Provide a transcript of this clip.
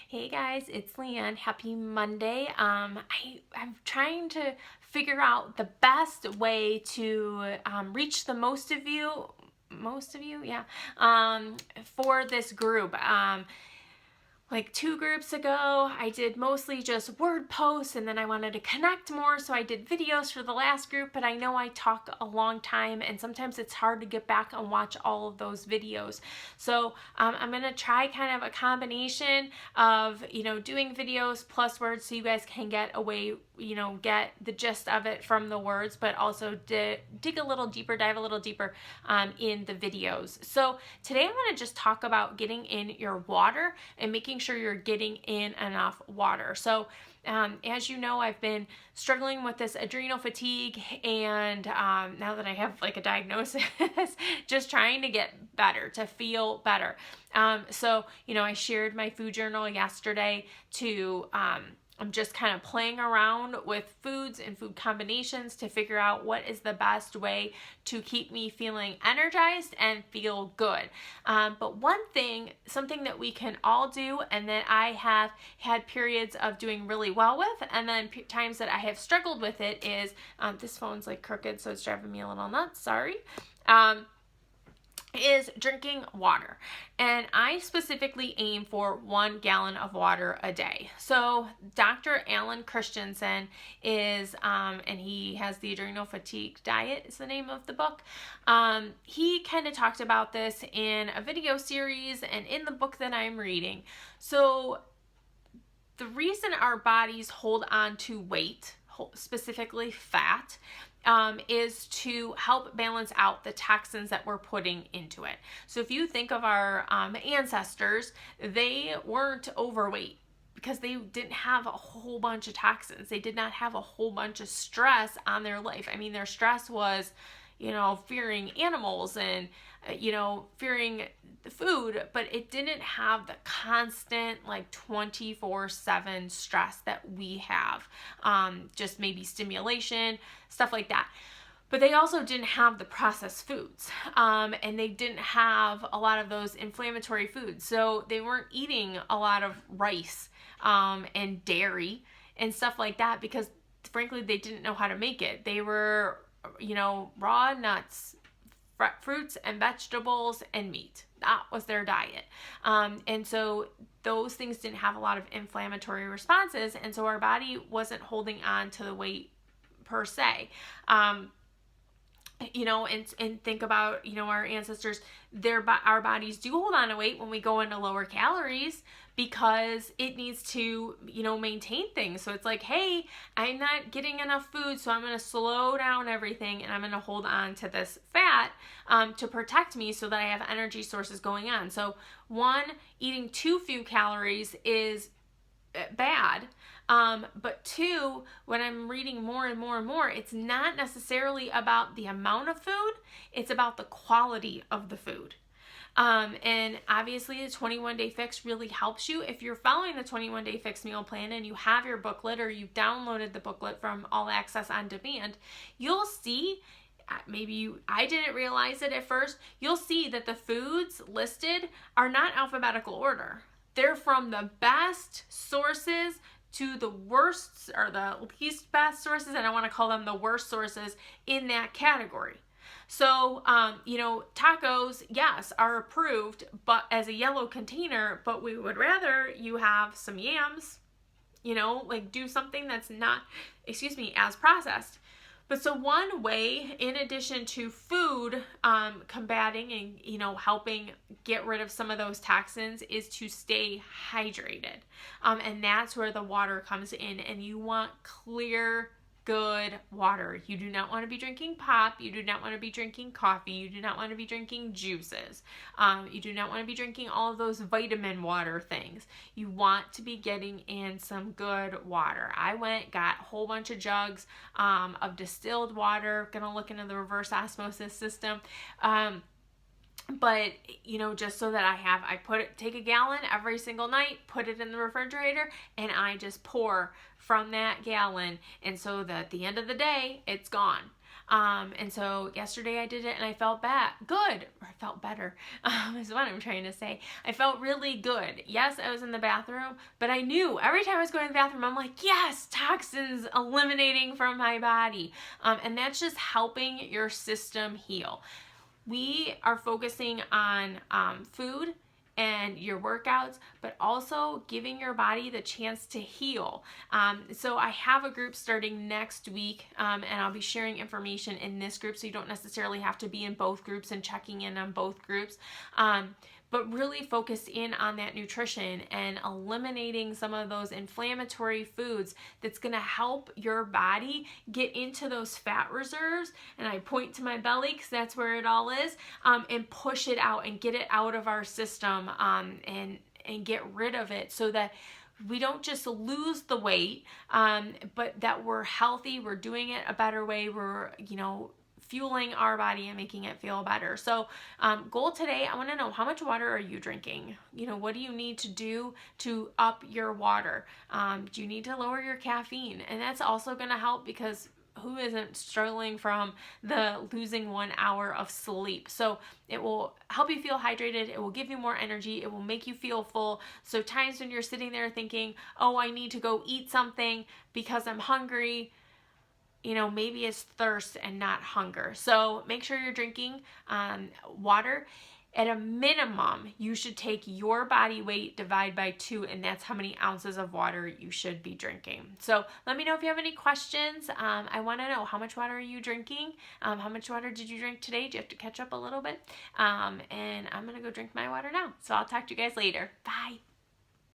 Hey guys, it's Leanne. Happy Monday. I'm trying to figure out the best way to reach the most of you, yeah, for this group. Like 2 groups ago, I did mostly just word posts, and then I wanted to connect more, so I did videos for the last group, but I know I talk a long time, and sometimes it's hard to get back and watch all of those videos. So I'm going to try kind of a combination of, doing videos plus words so you guys can get away, get the gist of it from the words, but also dig a little deeper, dive a little deeper in the videos. So today I'm going to just talk about getting in your water and making sure you're getting in enough water. So as you know, I've been struggling with this adrenal fatigue, and now that I have like a diagnosis, just trying to get better, to feel better. So I shared my food journal yesterday to I'm just kind of playing around with foods and food combinations to figure out what is the best way to keep me feeling energized and feel good. But one thing, something that we can all do, and that I have had periods of doing really well with, and then times that I have struggled with it, is this phone's like crooked, so it's driving me a little nuts. Sorry. Is drinking water. And I specifically aim for 1 gallon of water a day. So Dr. Alan Christensen is, and he has the Adrenal Fatigue Diet is the name of the book. He kind of talked about this in a video series and in the book that I'm reading. So the reason our bodies hold on to weight, specifically fat, is to help balance out the toxins that we're putting into it. So if you think of our ancestors, they weren't overweight because they didn't have a whole bunch of toxins. They did not have a whole bunch of stress on their life. I mean, their stress was, fearing animals and, fearing the food, but it didn't have the constant, like 24/7 stress that we have. Just maybe stimulation, stuff like that. But they also didn't have the processed foods, and they didn't have a lot of those inflammatory foods. So they weren't eating a lot of rice and dairy and stuff like that because, frankly, they didn't know how to make it. They were, raw nuts, fruits and vegetables, and meat. That was their diet. And so those things didn't have a lot of inflammatory responses, and so our body wasn't holding on to the weight per se. And think about, our ancestors, our bodies do hold on to weight when we go into lower calories because it needs to, maintain things. So it's like, hey, I'm not getting enough food, so I'm going to slow down everything and I'm going to hold on to this fat to protect me so that I have energy sources going on. So eating too few calories is bad. But 2, when I'm reading more and more and more, it's not necessarily about the amount of food, it's about the quality of the food. And obviously the 21-day fix really helps you. If you're following the 21-day fix meal plan and you have your booklet or you've downloaded the booklet from All Access on Demand, you'll see, I didn't realize it at first, you'll see that the foods listed are not alphabetical order. They're from the best sources to the worst or the least best sources, and I want to call them the worst sources in that category. So, tacos, yes, are approved, but as a yellow container, but we would rather you have some yams, do something that's not, as processed. But so one way, in addition to food combating and, helping get rid of some of those toxins, is to stay hydrated. And that's where the water comes in. And you want clear, good water. You do not want to be drinking pop. You do not want to be drinking coffee. You do not want to be drinking juices. You do not want to be drinking all of those vitamin water things. You want to be getting in some good water. I got a whole bunch of jugs of distilled water. Gonna look into the reverse osmosis system. But, just so that I take a gallon every single night, put it in the refrigerator, and I just pour from that gallon. And so that at the end of the day, it's gone. And so yesterday I did it and I felt good, or I felt better, is what I'm trying to say. I felt really good. Yes, I was in the bathroom, but I knew every time I was going to the bathroom, I'm like, yes, toxins eliminating from my body. And that's just helping your system heal. We are focusing on food and your workouts, but also giving your body the chance to heal. So I have a group starting next week, and I'll be sharing information in this group, so you don't necessarily have to be in both groups and checking in on both groups. But really focus in on that nutrition and eliminating some of those inflammatory foods that's going to help your body get into those fat reserves. And I point to my belly because that's where it all is, and push it out and get it out of our system, and get rid of it so that we don't just lose the weight, but that we're healthy, we're doing it a better way, we're, fueling our body and making it feel better. So goal today, I want to know, how much water are you drinking? What do you need to do to up your water? Do you need to lower your caffeine? And that's also going to help, because who isn't struggling from the losing 1 hour of sleep? So it will help you feel hydrated. It will give you more energy. It will make you feel full. So times when you're sitting there thinking, oh, I need to go eat something because I'm hungry, maybe it's thirst and not hunger. So make sure you're drinking water. At a minimum, you should take your body weight, divide by 2, and that's how many ounces of water you should be drinking. So let me know if you have any questions. I want to know, how much water are you drinking? How much water did you drink today? Do you have to catch up a little bit? And I'm going to go drink my water now. So I'll talk to you guys later. Bye.